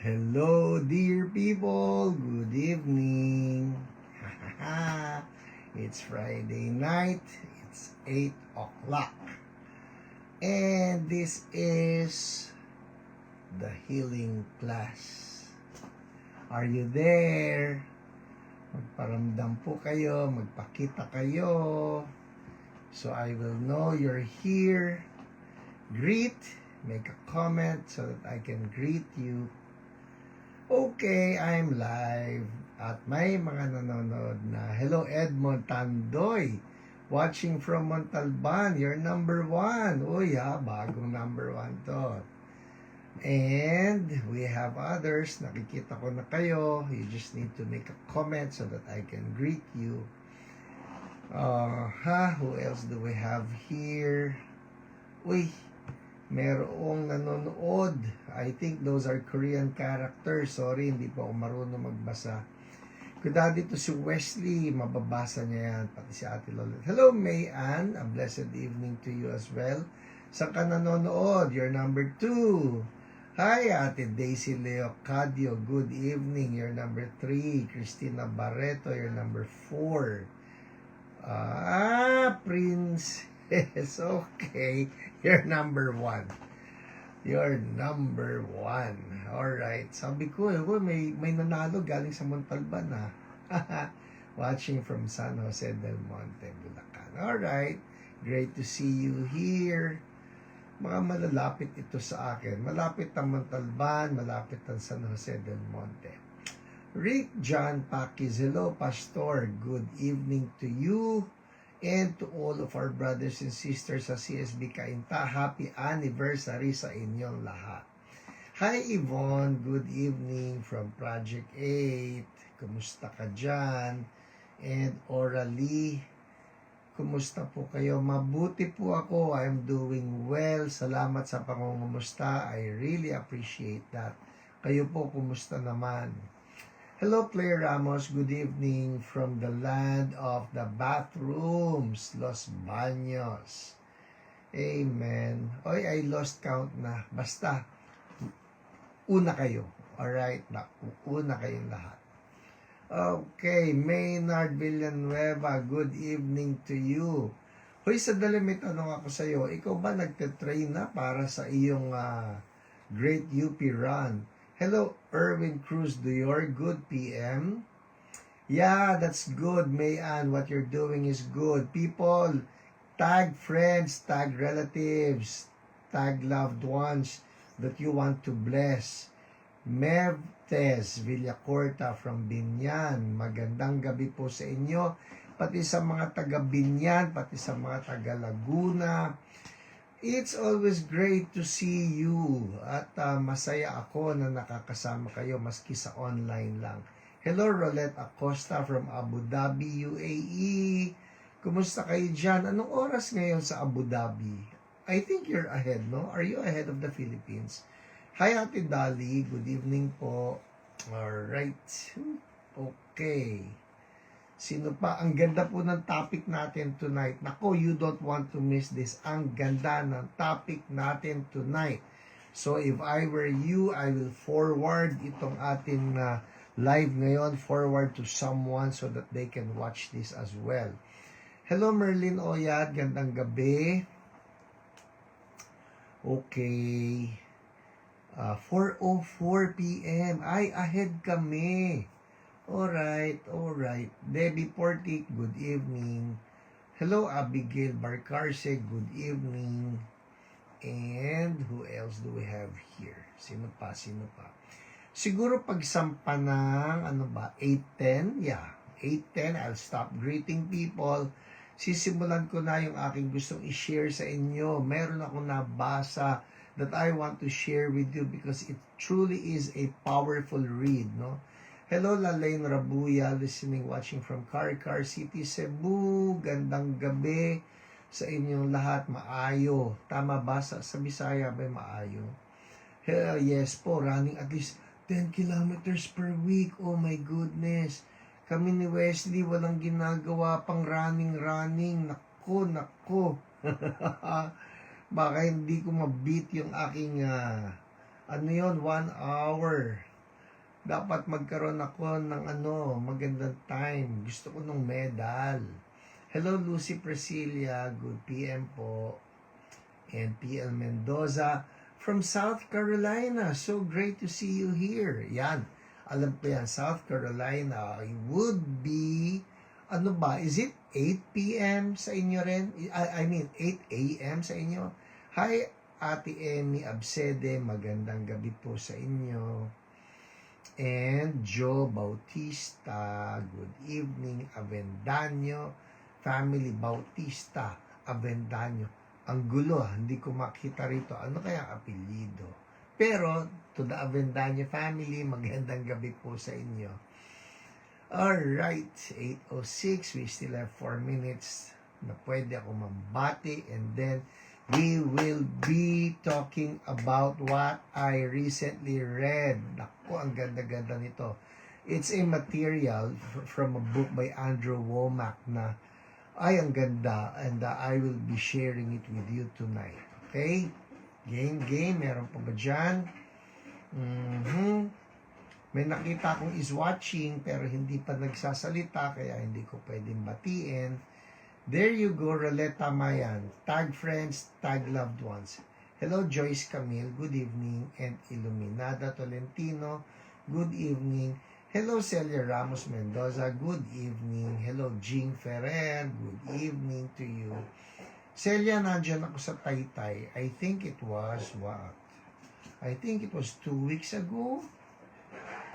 Hello, dear people. Good evening. It's Friday night. It's 8 o'clock. And this is the healing class. Are you there? Magparamdam po kayo, magpakita kayo. So I will know you're here. Greet, make a comment so that I can greet you. Okay, I'm live at may mga nanonood na. Hello Edmond Tandoy, watching from Montalban, you're number 1. Uy bagong number 1 to. And we have others, nakikita ko na kayo. You just need to make a comment so that I can greet you. Who else do we have here? Uy, merong nanonood. I think those are Korean characters. Sorry, hindi po ako marunong magbasa. Kuda dito si Wesley, mababasa niya yan. Pati si Ate Lolet. Hello, May Ann. A blessed evening to you as well. Saan ka nanonood? You're number 2. Hi, Ate Daisy Leocadio. Good evening. You're number 3. Christina Barreto. You're number 4. Prince. Yes, okay. You're number 1. You're number 1. Alright. Sabi ko, may nanalo galing sa Montalban na. Watching from San Jose del Monte, Bulacan. Alright. Great to see you here. Mga malalapit ito sa akin. Malapit ang Montalban, malapit ang San Jose del Monte. Rick John Pakis, hello Pastor. Good evening to you. And to all of our brothers and sisters sa CSB Cainta, happy anniversary sa inyong lahat. Hi Yvonne, good evening from Project 8. Kumusta ka dyan? And Orally, kumusta po kayo? Mabuti po ako. I'm doing well. Salamat sa pangungumusta. I really appreciate that. Kayo po, kumusta naman? Hello, Claire Ramos. Good evening from the land of the bathrooms, Los Baños. Amen. Oy, I lost count na. Basta, una kayo. Alright? Una kayong lahat. Okay, Maynard Villanueva. Good evening to you. Hoy, sadali may tanong ako sa iyo. Ikaw ba nagte-train na para sa iyong Great UP Run? Hello, Erwin Cruz Duyor. Good PM. Yeah, that's good, Mayan. What you're doing is good. People, tag friends, tag relatives, tag loved ones that you want to bless. Mev Tez Villacorta from Binyan. Magandang gabi po sa inyo. Pati sa mga taga Binyan, pati sa mga taga Laguna. It's always great to see you at masaya ako na nakakasama kayo maski sa online lang. Hello, Rolette Acosta from Abu Dhabi, UAE. Kumusta kayo dyan? Anong oras ngayon sa Abu Dhabi? I think you're ahead, no? Are you ahead of the Philippines? Hi, Ate Dali. Good evening po. Alright. Okay. Sino pa? Ang ganda po ng topic natin tonight. Nako, you don't want to miss this. Ang ganda ng topic natin tonight. So, if I were you, I will forward itong ating live ngayon, forward to someone so that they can watch this as well. Hello, Merlin Oyat. Gandang gabi. Okay. 4:04 p.m. Ay, ahead kami. Alright. Debbie Portik, good evening. Hello, Abigail Barcarce, good evening. And who else do we have here? Sino pa? Siguro pagsampa ng, 8:10? Yeah, 8:10, I'll stop greeting people. Sisimulan ko na yung aking gustong i-share sa inyo. Meron akong nabasa that I want to share with you because it truly is a powerful read, no? Hello, Lalaine Rabuya, listening, watching from Caricar City, Cebu. Gandang gabi sa inyong lahat. Maayo. Tama ba? Sa Bisaya ba maayo? Yes po, running at least 10 kilometers per week. Oh my goodness. Kami ni Wesley, walang ginagawa pang running. Nako. Baka hindi ko ma-beat yung aking, 1 hour. Dapat magkaroon ako ng magandang time. Gusto ko ng medal. Hello, Lucy Priscilla. Good PM po. And PL Mendoza from South Carolina. So great to see you here. Yan. Alam ko yan, South Carolina. It would be, is it 8 p.m. sa inyo rin? I mean, 8 a.m. sa inyo? Hi, Ate Emmy Absede. Magandang gabi po sa inyo. And Joe Bautista. Good evening. Avendaño. Family Bautista. Avendaño. Ang gulo, hindi ko makita rito. Ano kaya apelyido? Pero, to the Avendaño family, magandang gabi po sa inyo. Alright, 8:06. We still have 4 minutes na pwede ako mambati. And then, we will be talking about what I recently read. Naku, ang ganda-ganda nito. It's a material from a book by Andrew Womack na ay, ang ganda. And I will be sharing it with you tonight. Okay? Game. Meron pa ba dyan? May nakita akong is watching pero hindi pa nagsasalita kaya hindi ko pwedeng batiin. There you go, Roleta Mayan. Tag friends, tag loved ones. Hello, Joyce Camille. Good evening. And Iluminada Tolentino. Good evening. Hello, Celia Ramos Mendoza. Good evening. Hello, Jean Ferrer. Good evening to you. Celia, nandyan ako sa Taytay. I think it was what? I think it was 2 weeks ago.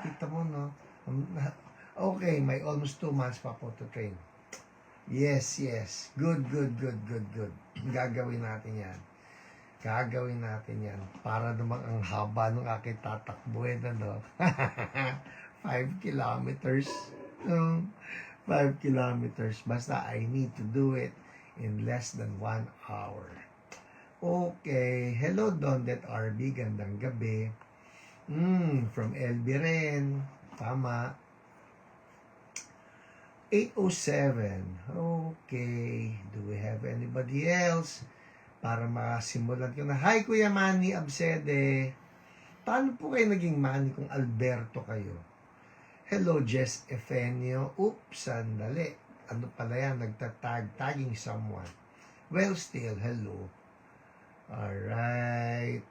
Kita mo, no? Okay, may almost 2 months pa po to train. Yes. Good. Gagawin natin yan. Para naman ang haba ng aking tatakbuhin, ano? 5 kilometers. 5 kilometers. Basta I need to do it in less than 1 hour. Okay. Hello, Dondet RB. Gandang gabi. From LB rin. Tama. 8:07. Okay. Do we have anybody else? Para makasimulan ko na. Hi, Kuya Manny Absede. Paano po kayo naging Manny kung Alberto kayo? Hello, Jess Efenio. Oops, sandali. Ano pala yan? Tagging someone. Well, still, hello. Alright.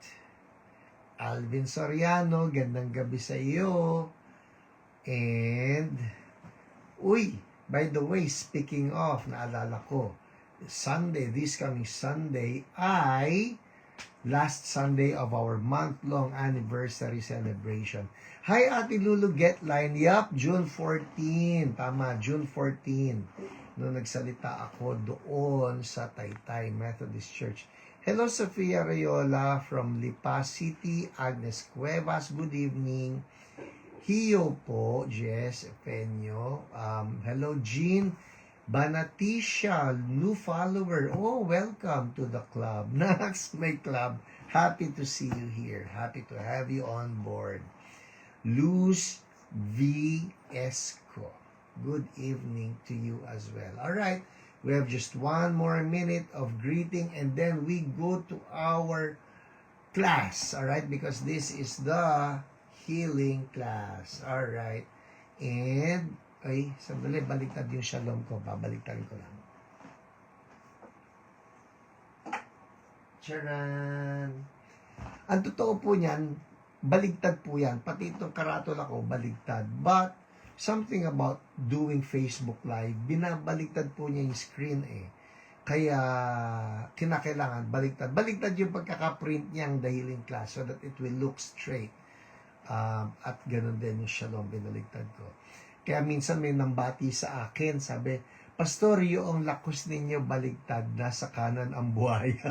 Alvin Soriano, gandang gabi sa iyo. And, by the way, speaking of, naalala ko, this coming Sunday, last Sunday of our month-long anniversary celebration. Hi, Ate Lulu, get line. Yup, June 14. Tama, June 14. Noong nagsalita ako doon sa Taytay Methodist Church. Hello, Sofia Rayola from Lipa City. Agnes Cuevas, good evening. Hiyo po, Jess Peño. Hello, Jean Banatisha, new follower. Oh, welcome to the club. Next, my club. Happy to see you here. Happy to have you on board. Luz V. Esco. Good evening to you as well. All right. We have just 1 more minute of greeting and then we go to our class. All right. Because this is the healing class. All right. And, sandali, baliktad yung shalom ko. Babaliktarin ko lang. Charan! Ang totoo po niyan, baligtad po yan. Pati itong karatula ko, baligtad. But, something about doing Facebook Live, binabaligtad po niya yung screen eh. Kaya, kinakailangan, baligtad. Baligtad yung pagkakaprint niyang the healing class so that it will look straight. At ganun din yung shalom, binaligtad ko. Kaya minsan may nambati sa akin, sabi, Pastor, yung lakos ninyo baligtad, nasa kanan ang buhaya.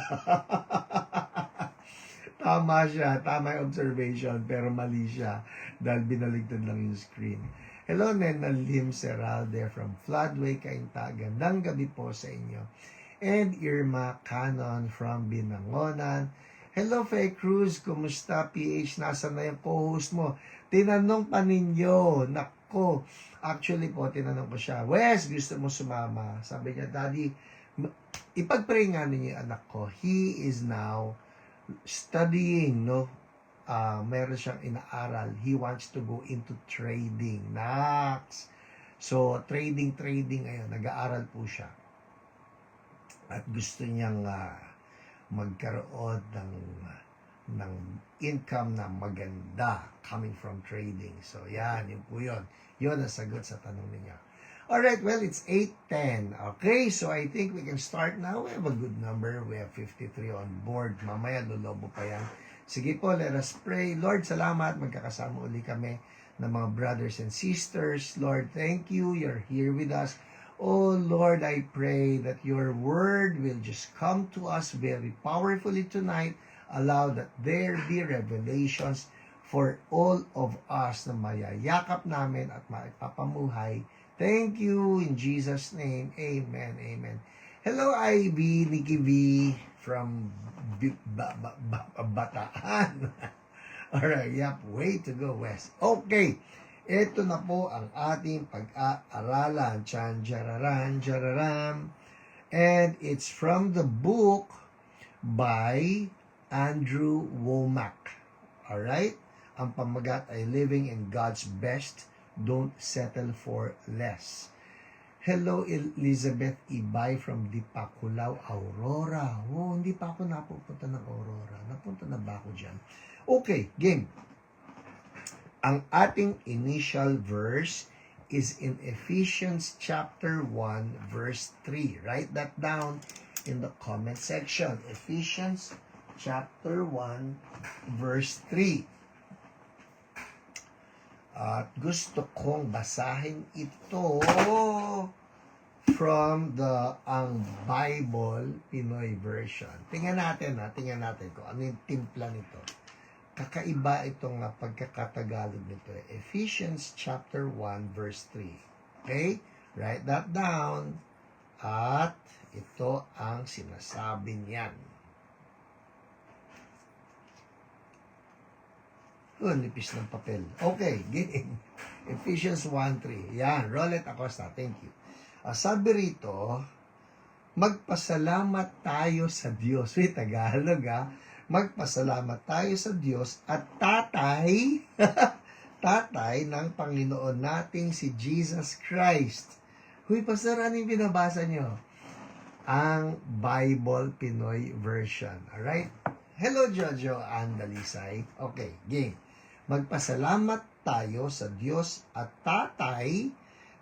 Tama siya, tama yung observation, pero mali siya dahil binaligtad lang yung screen. Hello, Nena Lim Seralde from Floodway, Cainta. Gandang gabi po sa inyo. And Irma Canon from Binangonan. Hello, Faye Cruz. Kumusta, PH? Nasaan na yung co-host mo? Tinanong pa ninyo. Nako. Actually po, tinanong ko siya, Wes, gusto mo sumama? Sabi niya, Daddy, ipag-pray nga ninyo yung anak ko. He is now studying, no? meron siyang inaaral. He wants to go into trading. Next. So, trading, ayun, nag-aaral po siya. At gusto niyang magkaroon ng income na maganda coming from trading. So, yan, yun po yun. Yun ang sagot sa tanong niya. Alright, well, it's 8:10. Okay, so I think we can start now. We have a good number. We have 53 on board. Mamaya, lulobo pa yan. Sige po, let us pray. Lord, salamat. Magkakasama uli kami ng mga brothers and sisters. Lord, thank you. You're here with us. Oh, Lord, I pray that your word will just come to us very powerfully tonight. Allow that there be revelations for all of us na mayayakap namin at maipapamuhay. Thank you in Jesus' name. Amen. Amen. Hello, Ivy, Nikki V from Bataan. Alright, yep, way to go west. Okay, ito na po ang ating pag-aaralan. Chan, jararan, jararam. And it's from the book by Andrew Womack. Alright? Ang pamagat ay Living in God's Best. Don't settle for less. Hello, Elizabeth Ibay from Dipakulaw, Aurora. Oh, hindi pa ako napupunta ng Aurora. Napunta na ba ako dyan? Okay, game. Ang ating initial verse is in Ephesians chapter 1, verse 3. Write that down in the comment section. Ephesians chapter 1, verse 3. At gusto kong basahin ito from ang Bible Pinoy version. Tingnan natin kung ano yung timpla nito. Kakaiba itong pagkakatagalog nito. Ephesians chapter 1 verse 3. Okay? Write that down. At ito ang sinasabi niyan. Nipis ng papel. Okay, game. Ephesians 1:3. Yan, Rolet Acosta. Thank you. Sabi rito, magpasalamat tayo sa Diyos. Wait, Tagalog Magpasalamat tayo sa Diyos at tatay, tatay ng Panginoon nating si Jesus Christ. Huy, Pastor, ano yung binabasa nyo? Ang Bible Pinoy version. Alright? Hello, Jojo and Dalisay. Okay, game. Magpasalamat tayo sa Diyos at tatay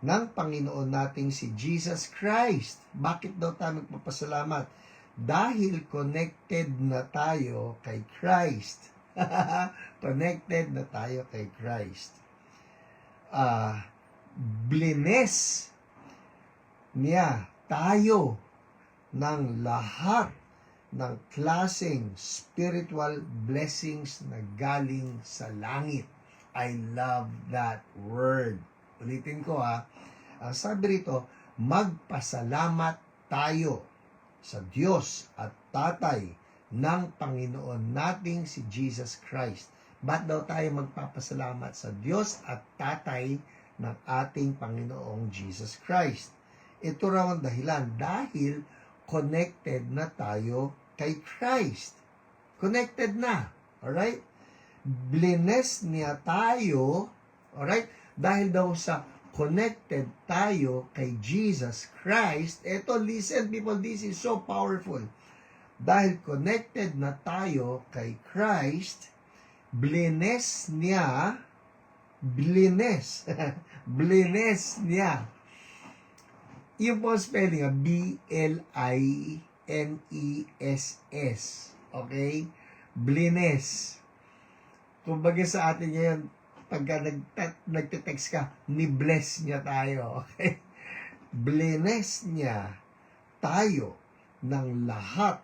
ng Panginoon nating si Jesus Christ. Bakit daw tayo magpapasalamat? Dahil connected na tayo kay Christ. Connected na tayo kay Christ. Blines niya tayo ng lahat ng klaseng spiritual blessings na galing sa langit. I love that word. Ulitin ko Ang sabi rito, magpasalamat tayo sa Diyos at Tatay ng Panginoon nating si Jesus Christ. Ba't daw tayo magpapasalamat sa Diyos at Tatay ng ating Panginoong Jesus Christ? Ito raw ang dahilan dahil connected na tayo kay Christ. Connected na. Alright? Blines niya tayo. Alright? Dahil daw sa connected tayo kay Jesus Christ. Eto, listen people, this is so powerful. Dahil connected na tayo kay Christ, blines niya, blines niya. Yung po spelling, B-L-I-N-E-S-S. Okay? Blines. Kumbaga sa atin ngayon, pagka nagte-text ka, ni-bless niya tayo. Okay? Blines niya tayo ng lahat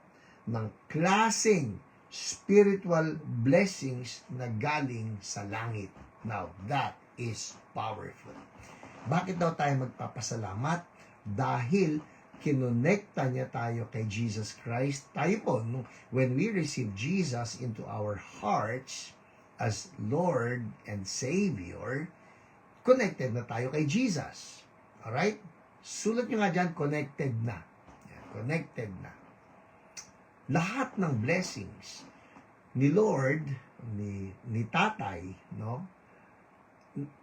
ng klaseng spiritual blessings na galing sa langit. Now, that is powerful. Bakit daw tayo magpapasalamat? Dahil kinonekta niya tayo kay Jesus Christ. Tayo po, when we receive Jesus into our hearts as Lord and Savior, connected na tayo kay Jesus. Alright? Sulat nyo nga dyan, connected na. Connected na. Lahat ng blessings ni Lord ni tatay, no?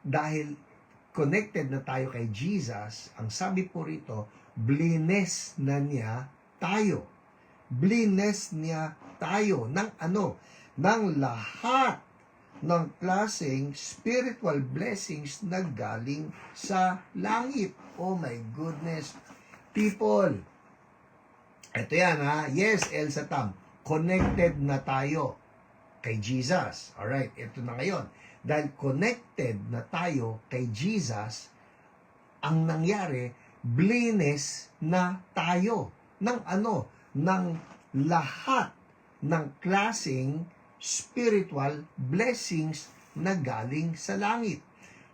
Dahil connected na tayo kay Jesus, ang sabi po rito, blines na niya tayo. Blines niya tayo ng ano? Ng lahat ng klaseng spiritual blessings na galing sa langit. Oh my goodness. People, ito yan ha. Yes, Elsa Tam, connected na tayo kay Jesus. Alright, ito na ngayon. Dahil connected na tayo kay Jesus, ang nangyari, blines na tayo ng ano? Ng lahat ng klaseng spiritual blessings na galing sa langit.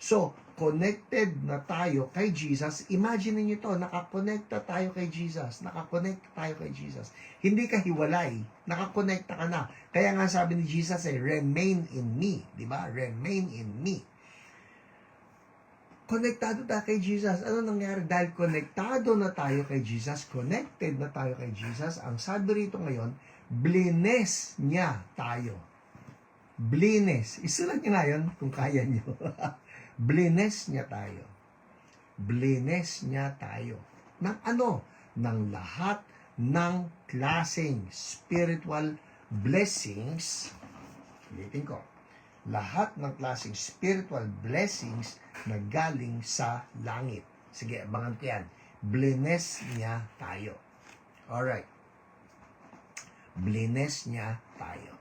So, connected na tayo kay Jesus. Imagine niyo to, nakakonekta tayo kay Jesus. Nakakonekta tayo kay Jesus. Hindi ka hiwalay. Nakakonekta ka na. Kaya nga sabi ni Jesus ay, remain in me. Diba? Remain in me. Konektado tayo kay Jesus. Ano nangyari? Dahil konektado na tayo kay Jesus, connected na tayo kay Jesus, ang sabi rito ngayon, blines niya tayo. Blines. Isulat niyo na yun kung kaya niyo. Blines niya tayo. Blines niya tayo. Ng ano? Ng lahat ng klaseng spiritual blessings. Ulitin ko. Lahat ng klaseng spiritual blessings na galing sa langit. Sige, abangan ko yan. Blines niya tayo. Alright. Blines niya tayo.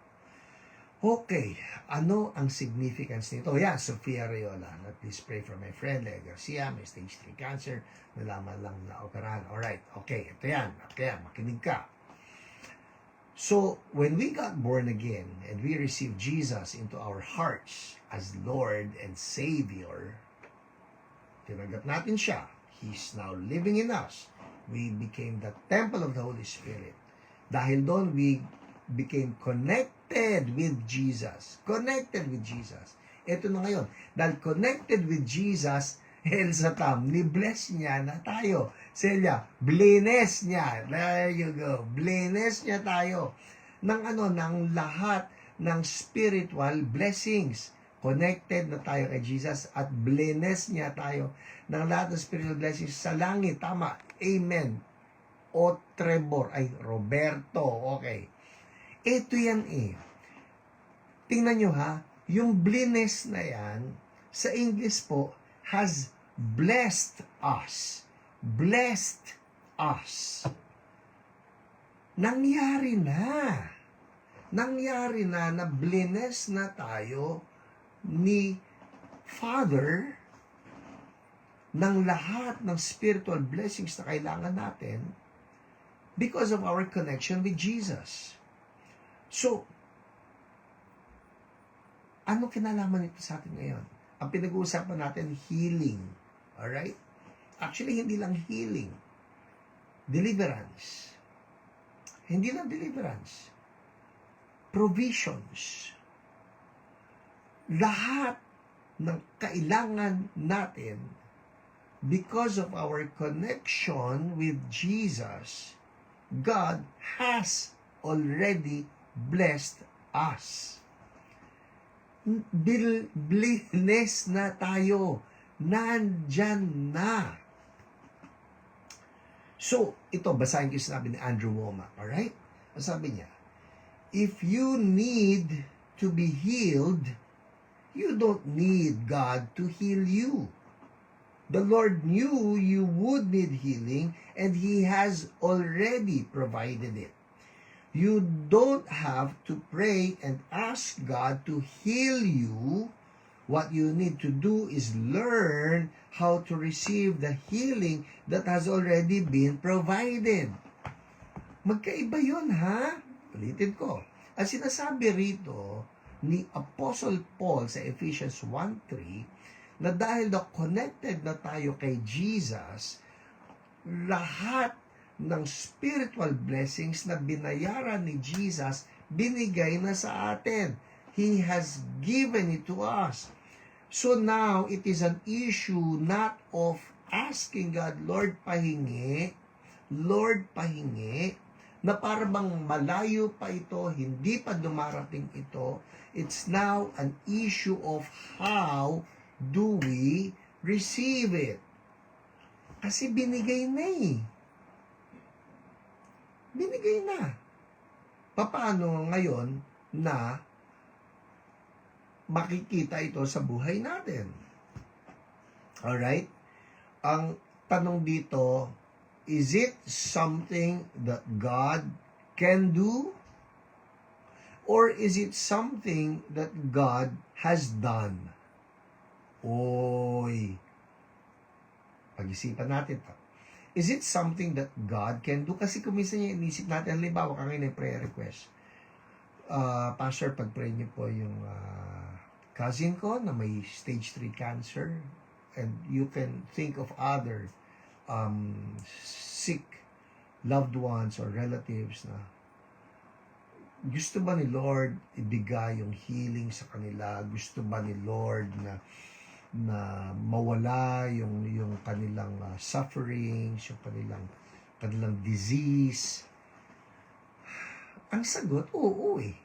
Okay, ano ang significance nito? Yeah, Sofia Reyola. Please pray for my friend, Lea Garcia, may stage 3 cancer, nalaman lang na operahan. Alright, okay, ito yan. Okay, makinig ka. So, when we got born again and we received Jesus into our hearts as Lord and Savior, tinanggap natin siya. He's now living in us. We became the temple of the Holy Spirit. Dahil doon, we became connected with Jesus. Connected with Jesus. Ito na ngayon. Dahil connected with Jesus, Elsa Tam, ni-bless niya na tayo. Celia, blines niya. There you go. Blines niya tayo. Ng ano, ng lahat ng spiritual blessings. Connected na tayo kay Jesus at blines niya tayo ng lahat ng spiritual blessings sa langit. Tama. Amen. O Trevor. Ay, Roberto. Okay. Ito yan eh. Tingnan nyo ha. Yung blines na yan, sa English po, has blessed us. Blessed us. Nangyari na. Nangyari na na blines na tayo ni Father ng lahat ng spiritual blessings na kailangan natin because of our connection with Jesus. So, ano kinalaman nito sa atin ngayon? Ang pinag-uusapan natin, healing. Alright? Actually, hindi lang healing. Deliverance. Hindi lang deliverance. Provisions. Lahat ng kailangan natin because of our connection with Jesus, God has already blessed us. Blessed na tayo. Nandyan na. So, ito, basahin ko yung sinabi ni Andrew Womack. Alright? Ang sabi niya, if you need to be healed, you don't need God to heal you. The Lord knew you would need healing, and He has already provided it. You don't have to pray and ask God to heal you. What you need to do is learn how to receive the healing that has already been provided. Magkaiba yun, ha? Ulitin ko. Ang sinasabi rito ni Apostle Paul sa Ephesians 1:3 na dahil na connected na tayo kay Jesus, lahat ng spiritual blessings na binayaran ni Jesus, binigay na sa atin. He has given it to us. So now, it is an issue not of asking God, Lord, pahingi, na parang malayo pa ito, hindi pa dumarating ito. It's now an issue of how do we receive it. Kasi binigay na eh. Binigay na. Paano ngayon na makikita ito sa buhay natin? Alright? Ang tanong dito, is it something that God can do? Or is it something that God has done? Oy, pag-isipan natin to. Is it something that God can do? Kasi kung minsan yung inisip natin, halimbawa ka ngayon ay prayer request. Pastor, pag-pray niyo po yung cousin ko na may stage 3 cancer, and you can think of other sick loved ones or relatives na gusto ba ni Lord ibigay yung healing sa kanila? Gusto ba ni Lord na mawala yung kanilang sufferings, yung kanilang disease? Ang sagot, oo eh.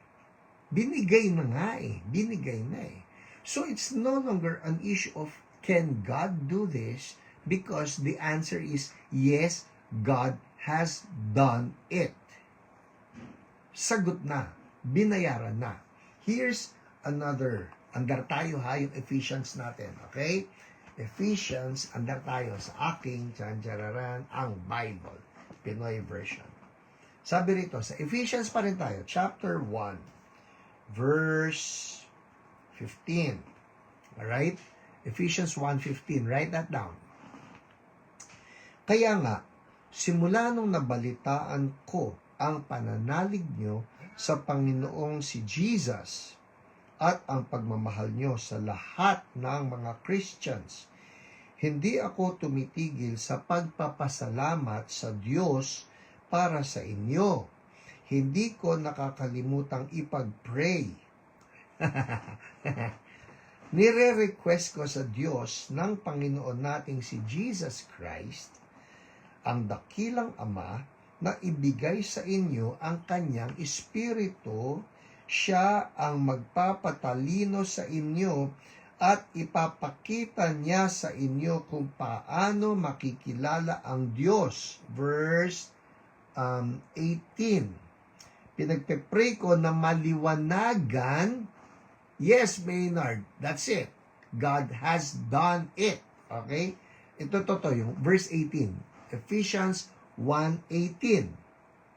Binigay na nga eh. Binigay na eh. So it's no longer an issue of can God do this, because the answer is yes, God has done it. Sagot na. Binayaran na. Here's another. Andar tayo ha, yung Ephesians natin. Okay? Ephesians, andar tayo sa aking tsanjararan, ang Bible. Pinoy version. Sabi rito, sa Ephesians pa rin tayo, chapter 1, verse 15. Alright? Ephesians 1:15. Write that down. Kaya nga, simula nung nabalitaan ko ang pananalig nyo sa Panginoong si Jesus at ang pagmamahal nyo sa lahat ng mga Christians, hindi ako tumitigil sa pagpapasalamat sa Diyos para sa inyo. Hindi ko nakakalimutang ipag-pray. Nire-request ko sa Diyos ng Panginoon nating si Jesus Christ, ang dakilang Ama, na ibigay sa inyo ang kanyang Espiritu. Siya ang magpapatalino sa inyo at ipapakita niya sa inyo kung paano makikilala ang Diyos. Verse 18. Pinagpe-pray ko na maliwanagan. Yes, Maynard, that's it. God has done it. Okay? Ito yung verse 18. Ephesians 1:18.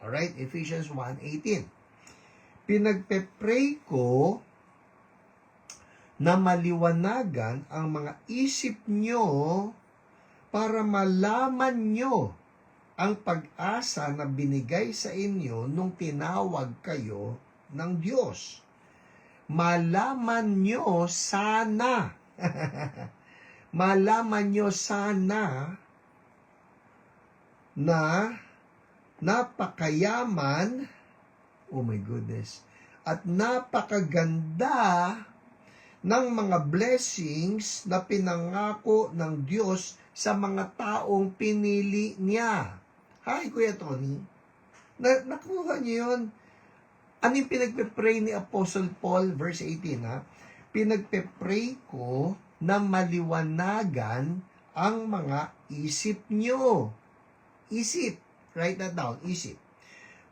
Alright? Ephesians 1:18. Pinagpe-pray ko na maliwanagan ang mga isip nyo para malaman nyo ang pag-asa na binigay sa inyo nung tinawag kayo ng Diyos. Malaman nyo sana. Malaman nyo sana na napakayaman, oh my goodness, at napakaganda ng mga blessings na pinangako ng Diyos sa mga taong pinili niya. Hi, Kuya Tony. Nakuha niyo yun? Ano yung pinagpe-pray ni Apostle Paul? Verse 18, ha? Pinagpe-pray ko na maliwanagan ang mga isip nyo. Isip. Write that down. Isip.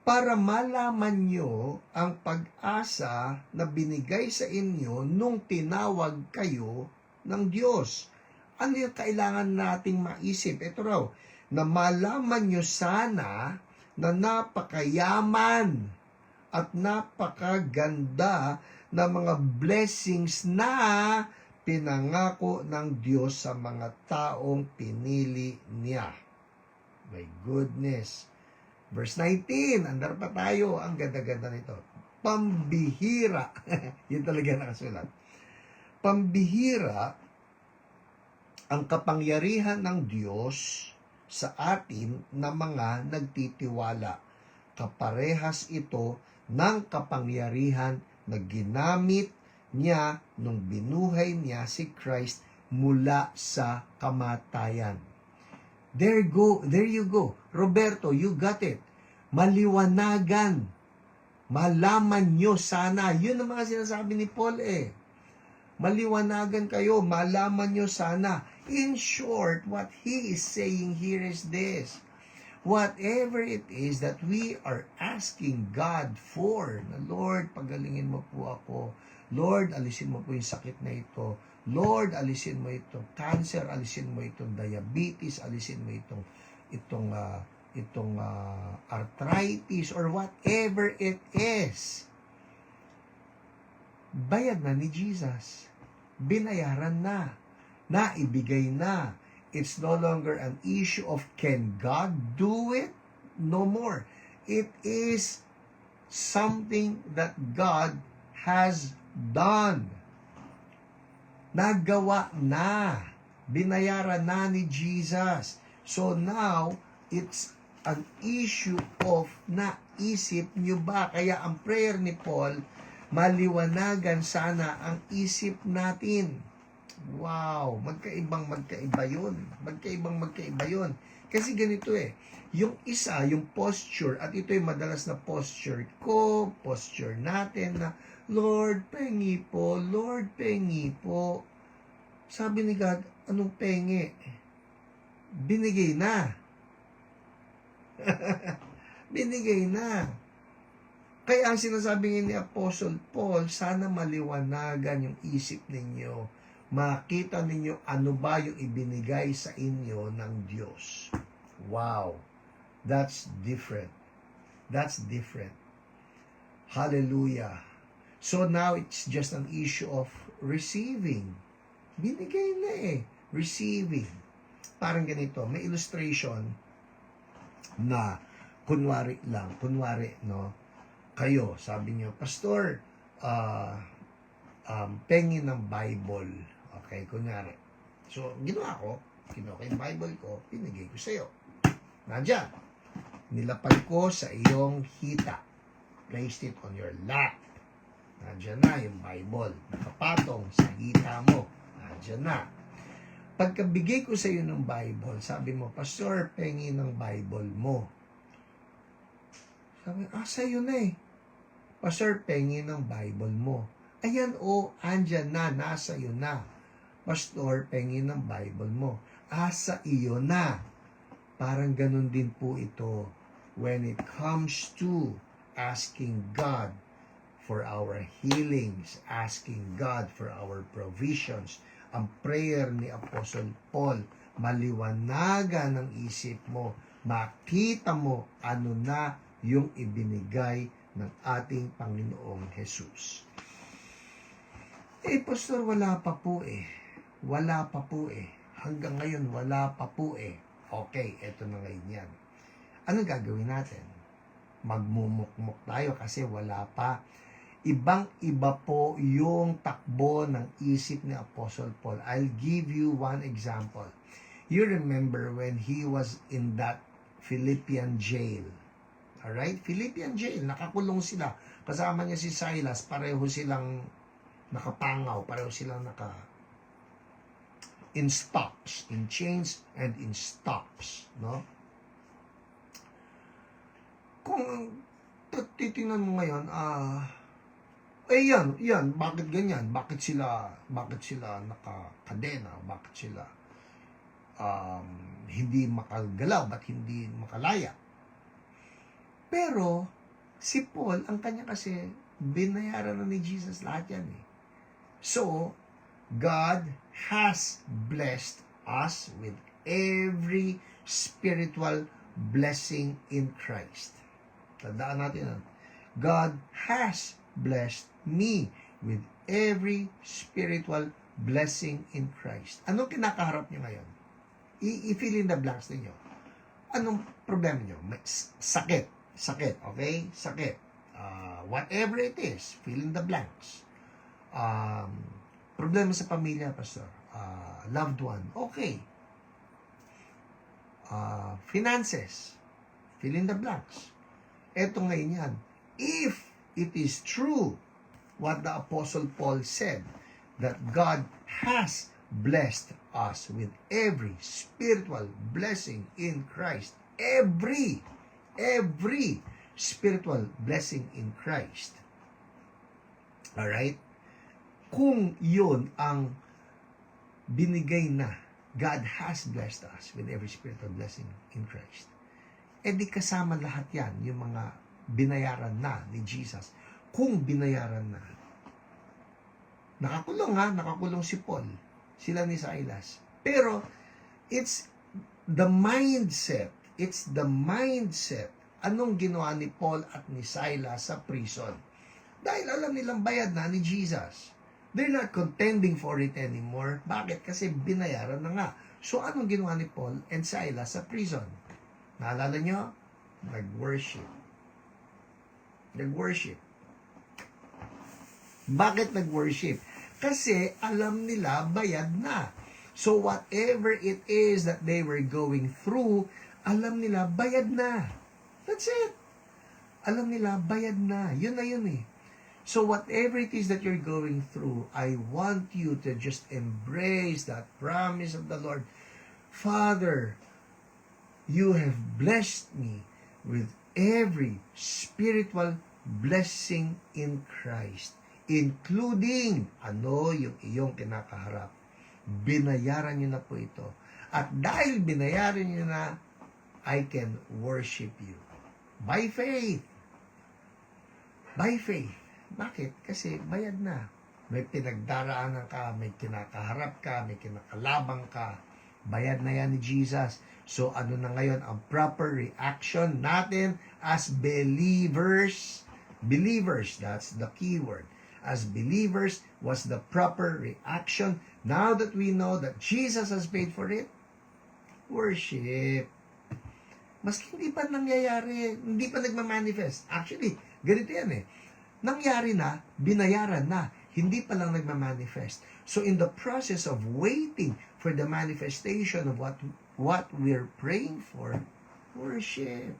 Para malaman nyo ang pag-asa na binigay sa inyo nung tinawag kayo ng Diyos. Ano yung kailangan nating maisip? Ito raw, na malaman nyo sana na napakayaman at napakaganda na mga blessings na pinangako ng Diyos sa mga taong pinili niya. My goodness. Verse 19, andar pa tayo. Ang ganda-ganda nito. Pambihira. Yun talaga nakasulat. Pambihira ang kapangyarihan ng Diyos sa atin na mga nagtitiwala. Kaparehas ito ng kapangyarihan na ginamit niya nung binuhay niya si Christ mula sa kamatayan. There you go. Roberto, you got it. Maliwanagan. Malaman nyo sana. Yun ang mga sinasabi ni Paul Maliwanagan kayo, malaman nyo sana. In short, what he is saying here is this. Whatever it is that we are asking God for, na Lord, pagalingin mo po ako. Lord, alisin mo po yung sakit na ito. Lord, alisin mo itong cancer, alisin mo itong diabetes, alisin mo itong arthritis, or whatever it is. Bayad na ni Jesus. Binayaran na. Naibigay na. It's no longer an issue of can God do it? No more. It is something that God has done. Nagawa na. Binayaran na ni Jesus. So now, it's an issue of naisip nyo ba? Kaya ang prayer ni Paul, maliwanagan sana ang isip natin. Wow, magkaiba yun. Magkaiba yun. Kasi ganito yung isa, yung posture, at ito yung madalas na posture ko, posture natin na, Lord, pengi po, Lord, pengi po. Sabi ni God, anong pengi? Binigay na. Binigay na. Kaya ang sinasabi ni Apostle Paul, sana maliwanagan yung isip ninyo. Makita ninyo ano ba yung ibinigay sa inyo ng Diyos. Wow. That's different. That's different. Hallelujah. So now it's just an issue of receiving. Binigay na Receiving. Parang ganito, may illustration na kunwari, no? Kayo, sabi niyo, Pastor, pengi ng Bible. Okay, kunyari. So, ginawa ko, kinuha ko yung Bible ko, pinigay ko sa'yo. Nandiyan. Nilapag ko sa iyong hita. Placed it on your lap. Nandiyan na yung Bible. Nakapatong sa hita mo. Nandiyan na. Pagkabigay ko sa iyo ng Bible, sabi mo, Pastor, pengi ng Bible mo. Sabi, sa'yo na Pastor, pengi ng Bible mo. Ayan andyan na, nasa iyo na. Pastor, pengi ng Bible mo. Sa iyo na. Parang ganun din po ito when it comes to asking God for our healings, asking God for our provisions. Ang prayer ni Apostle Paul, maliwanagan ang isip mo, makita mo ano na yung ibinigay ng ating Panginoong Jesus. Pastor, wala pa po Wala pa po Hanggang ngayon, wala pa po Okay, eto na ngayon yan. Anong gagawin natin? Magmumukmuk tayo kasi wala pa. Ibang-iba po yung takbo ng isip ni Apostle Paul. I'll give you one example. You remember when he was in that Philippian jail. Alright? Philippian jail. Nakakulong sila. Kasama niya si Silas. Pareho silang nakapangaw. Pareho silang in stocks. In chains and in stocks. No? Kung titingnan mo ngayon, yan, bakit ganyan? Bakit sila nakakadena? Bakit sila hindi makagalaw? Ba't hindi makalaya? Pero, si Paul, ang kanya kasi, binayaran na ni Jesus lahat yan So, God has blessed us with every spiritual blessing in Christ. Tandaan natin God has blessed me with every spiritual blessing in Christ. Anong kinakaharap niyo ngayon? I-fill in the blanks ninyo. Anong problema niyo? Sakit, okay? Sakit. Whatever it is, fill in the blanks. Problema sa pamilya, Pastor. Loved one, okay. Finances, fill in the blanks. Eto ngayon yan. If it is true what the Apostle Paul said, that God has blessed us with every spiritual blessing in Christ. Every. every spiritual blessing in Christ. Alright? Kung yun ang binigay na, God has blessed us with every spiritual blessing in Christ. E di kasama lahat yan, yung mga binayaran na ni Jesus. Kung binayaran na. Nakakulong si Paul. Sila ni Silas. Pero, it's the mindset. It's the mindset. Anong ginawa ni Paul at ni Silas sa prison? Dahil alam nilang bayad na ni Jesus. They're not contending for it anymore. Bakit? Kasi binayaran na nga. So, anong ginawa ni Paul and Silas sa prison? Naalala nyo? Nag-worship. Nag-worship. Bakit nag-worship? Kasi alam nila bayad na. So, whatever it is that they were going through, alam nila bayad na. That's it. Alam nila bayad na. Yun na yun eh. So whatever it is that you're going through, I want you to just embrace that promise of the Lord. Father, you have blessed me with every spiritual blessing in Christ, including yung iyong kinakaharap. Binayaran niyo na po ito. At dahil binayaran niyo na, I can worship you. By faith. By faith. Bakit? Kasi bayad na. May pinagdaraanan ka, may kinakaharap ka, may kinakalabang ka. Bayad na yan ni Jesus. So ano na ngayon ang proper reaction natin as believers? Believers, that's the key word. As believers, was the proper reaction. Now that we know that Jesus has paid for it, worship. Maski hindi pa nangyayari, hindi pa nagmamanifest. Actually, ganito yan eh. Nangyari na, binayaran na, hindi pa lang nagmamanifest. So in the process of waiting for the manifestation of what we're praying for, worship.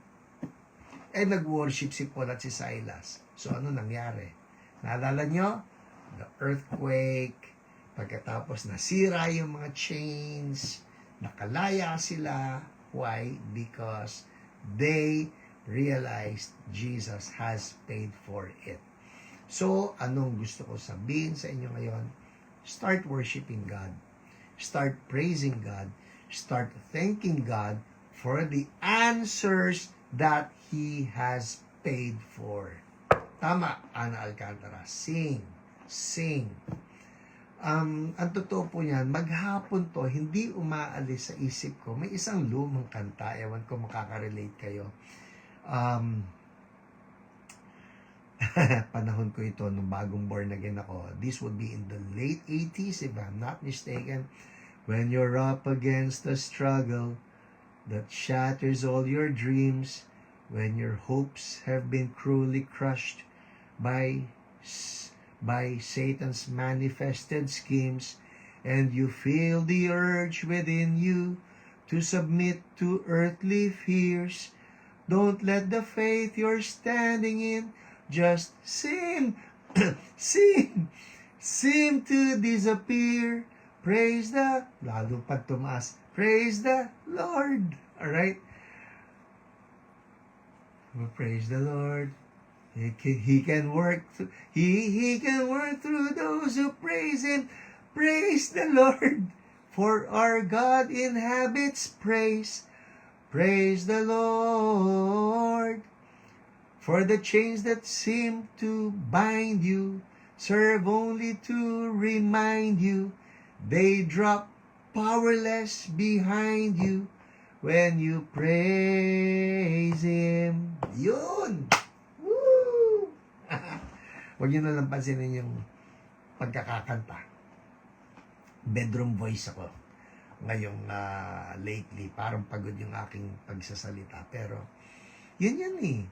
Nag-worship si Paul at si Silas. So ano nangyari? Naalala nyo? The earthquake, pagkatapos nasira yung mga chains, nakalaya sila. Why? Because they realized Jesus has paid for it. So, anong gusto ko sabihin sa inyo ngayon? Start worshiping God. Start praising God. Start thanking God for the answers that He has paid for. Tama, Ana Alcantara. Sing. Sing. Ang totoo po yan, maghapon to, hindi umaalis sa isip ko. May isang lumang kanta, ewan ko makaka-relate kayo. Panahon ko ito nung bagong born again ako. This would be in the late 80s if I'm not mistaken. When you're up against a struggle that shatters all your dreams, when your hopes have been cruelly crushed by Satan's manifested schemes, and you feel the urge within you to submit to earthly fears, don't let the faith you're standing in just seem to disappear. Praise the, lalo pa tumaas, praise the Lord. Alright? Praise the Lord. He can work he can work through those who praise Him. Praise the Lord. For our God inhabits praise. Praise the Lord. For the chains that seem to bind you serve only to remind you they drop powerless behind you when you praise Him. Yun! Woo! Huwag nyo nalang pansinin yung pagkakakanta. Bedroom voice ako. Ngayong lately, parang pagod yung aking pagsasalita. Pero, yun yan eh.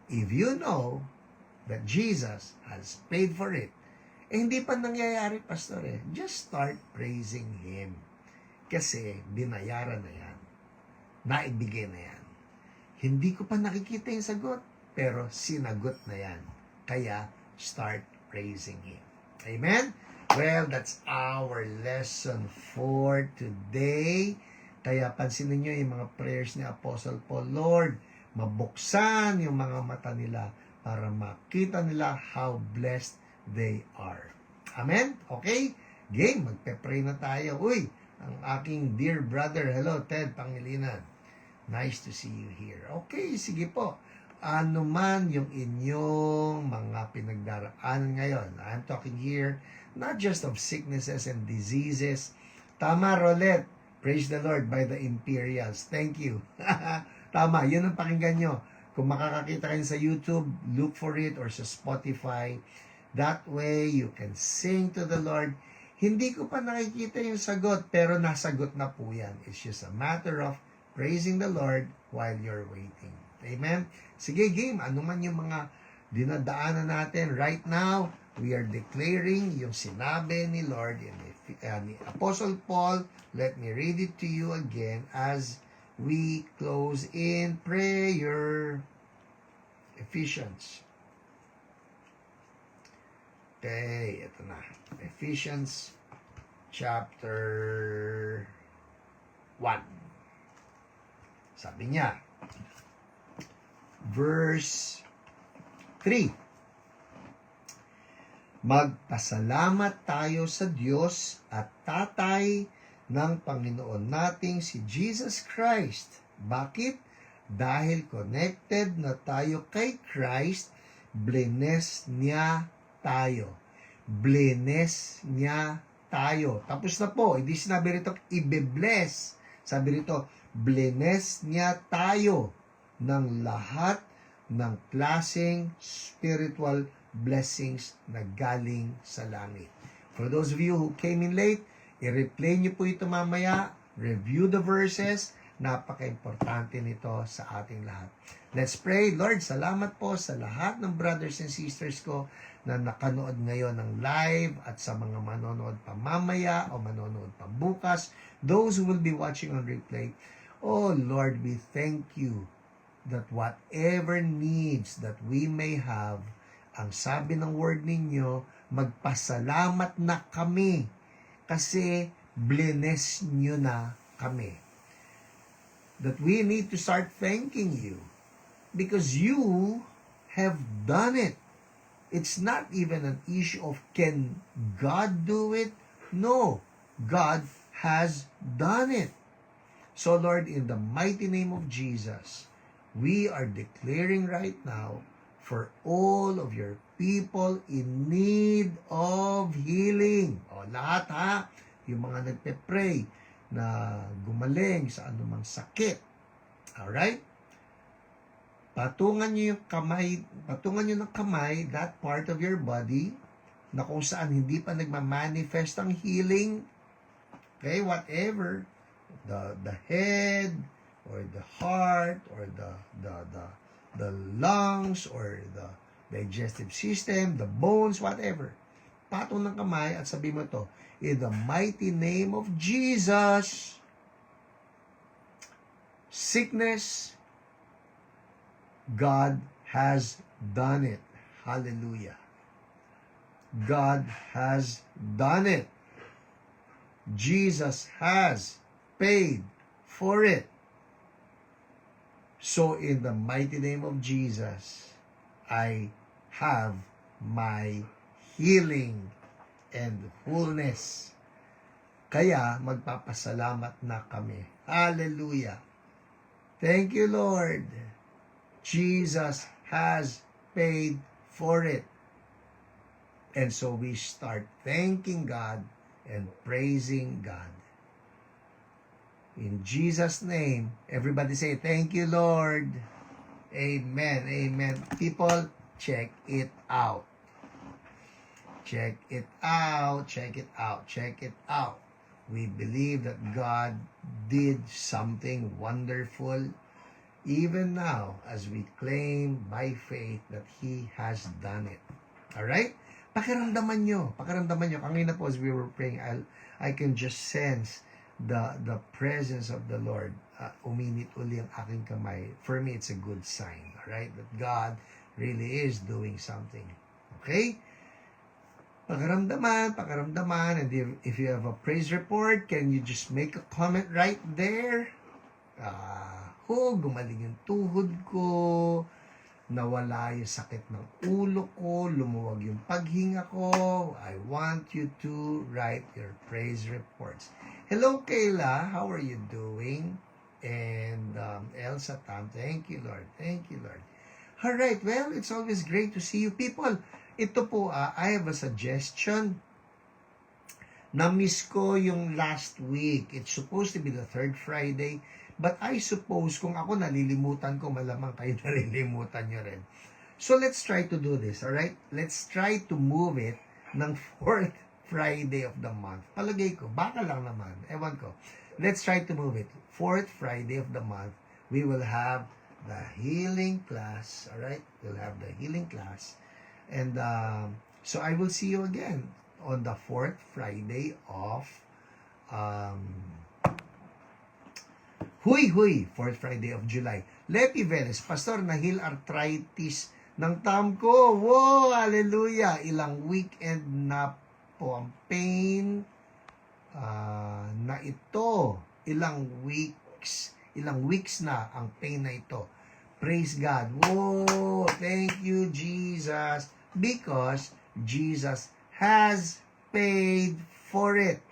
If you know that Jesus has paid for it, hindi pa nangyayari, pastor eh. Just start praising Him. Kasi binayaran na yan. Naibigay na yan. Hindi ko pa nakikita yung sagot, pero sinagot na yan. Kaya, start praising Him. Amen? Well, that's our lesson for today. Kaya pansinin nyo yung mga prayers ni Apostle Paul. Lord, mabuksan yung mga mata nila para makita nila how blessed they are. Amen? Okay? Game, magpe-pray na tayo. Uy, ang aking dear brother, hello Ted Pangilinan. Nice to see you here. Okay, sige po. Ano man yung inyong mga pinagdaraanan ngayon. I'm talking here not just of sicknesses and diseases. Tama, Rolette. Praise the Lord by the Imperials. Thank you. Tama, yun ang pakinggan nyo. Kung makakakita kayo sa YouTube, look for it, or sa Spotify. That way, you can sing to the Lord. Hindi ko pa nakikita yung sagot, pero nasagot na po yan. It's just a matter of praising the Lord while you're waiting. Amen? Sige, game. Ano man yung mga dinadaanan natin right now, we are declaring yung sinabi ni Lord ni Apostle Paul. Let me read it to you again as we close in prayer. Ephesians. Okay, ito na. Ephesians chapter 1. Sabi niya, verse 3. Magpasalamat tayo sa Diyos at Tatay ng Panginoon nating si Jesus Christ. Bakit? Dahil connected na tayo kay Christ, blines niya tayo. Blines niya tayo. Tapos na po. Hindi sinabi rito, ibe-bless. Sabi rito, blines niya tayo ng lahat ng klaseng spiritual blessings na galing sa langit. For those of you who came in late, i-replay niyo po ito mamaya. Review the verses. Napaka-importante nito sa ating lahat. Let's pray. Lord, salamat po sa lahat ng brothers and sisters ko na nakanood ngayon ng live at sa mga manonood pa mamaya o manonood pa bukas. Those who will be watching on replay. Oh Lord, we thank you that whatever needs that we may have, ang sabi ng word ninyo, magpasalamat na kami kasi blines nyo na kami. That we need to start thanking you because you have done it. It's not even an issue of can God do it? No, God has done it. So Lord, in the mighty name of Jesus, we are declaring right now for all of your people in need of healing. O lahat ha, yung mga nagpe-pray na gumaling sa anumang sakit. Alright? Patungan nyo ng kamay, that part of your body, na kung saan hindi pa nagmamanifest ang healing. Okay, whatever, the head, or the heart, or the lungs, or the digestive system, the bones, whatever. Patong ng kamay at sabi mo to, in the mighty name of Jesus, sickness, God has done it. Hallelujah. God has done it. Jesus has paid for it. So in the mighty name of Jesus, I have my healing and wholeness. Kaya magpapasalamat na kami. Hallelujah. Thank you, Lord. Jesus has paid for it. And so we start thanking God and praising God. In Jesus' name, everybody say, thank you, Lord. Amen. Amen. People, check it out. Check it out. Check it out. Check it out. We believe that God did something wonderful even now as we claim by faith that He has done it. Alright? Pakiramdaman nyo. Kanina po as we were praying, I can just sense the presence of the Lord. Uminit uli ang aking kamay. For me, it's a good sign. Alright? That God really is doing something. Okay? Pakiramdaman. And if you have a praise report, can you just make a comment right there? ko, gumaling yung tuhod ko, nawala yung sakit ng ulo ko, lumuwag yung paghinga ko. I want you to write your praise reports. Hello, Kayla. How are you doing? And Elsa Tam, thank you, Lord. Thank you, Lord. All right, well, it's always great to see you people. Ito po, I have a suggestion. Na-miss ko yung last week. It's supposed to be the third Friday. But I suppose, kung ako nalilimutan ko, malamang kayo nalilimutan nyo rin. So let's try to do this, alright? Let's try to move it ng fourth Friday of the month. Palagay ko, baka lang naman. Ewan ko. Let's try to move it. Fourth Friday of the month, we will have the healing class, alright? We'll have the healing class. And so I will see you again on the fourth Friday of fourth Friday of July. Lepi Veles, Pastor, nahil arthritis ng thumb ko. Wow, hallelujah. Ilang weekend na po ang pain na ito. Ilang weeks na ang pain na ito. Praise God. Whoa, thank you, Jesus. Because Jesus has paid for it.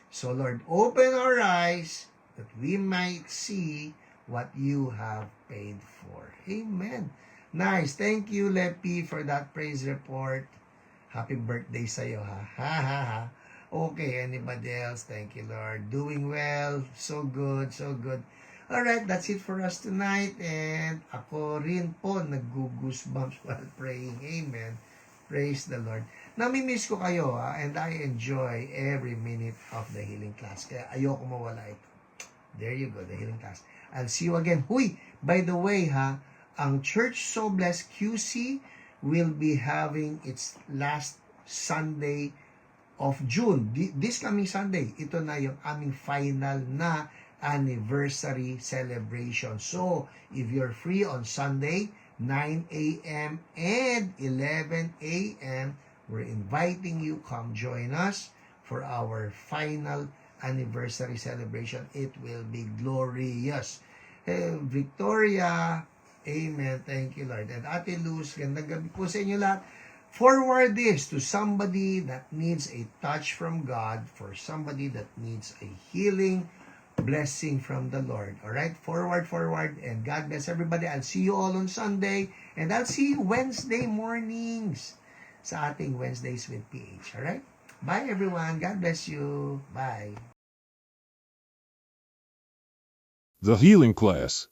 So, Lord, open our eyes that we might see what you have paid for. Amen. Nice. Thank you, Lepi, for that praise report. Happy birthday sa'yo, ha? Ha, ha, ha. Okay, anybody else? Thank you, Lord. Doing well. So good, so good. Alright, that's it for us tonight. And ako rin po nag-goosebumps while praying. Amen. Praise the Lord. Namimiss ko kayo, ha? And I enjoy every minute of the healing class. Kaya ayoko mawala ito. There you go, the healing class. I'll see you again. Huy, by the way, ha, ang Church So Blessed QC will be having its last Sunday of June. This coming Sunday, ito na yung aming final na anniversary celebration. So, if you're free on Sunday, 9 a.m. and 11 a.m., we're inviting you, come join us for our final anniversary celebration. It will be glorious. Victoria, amen. Thank you, Lord. And Ate Luz, gandang gabi po sa inyo lahat. Forward this to somebody that needs a touch from God, for somebody that needs a healing blessing from the Lord. Alright? Forward, and God bless everybody. I'll see you all on Sunday, and I'll see you Wednesday mornings sa ating Wednesdays with PH. Alright? Bye everyone. God bless you. Bye. The Healing Class.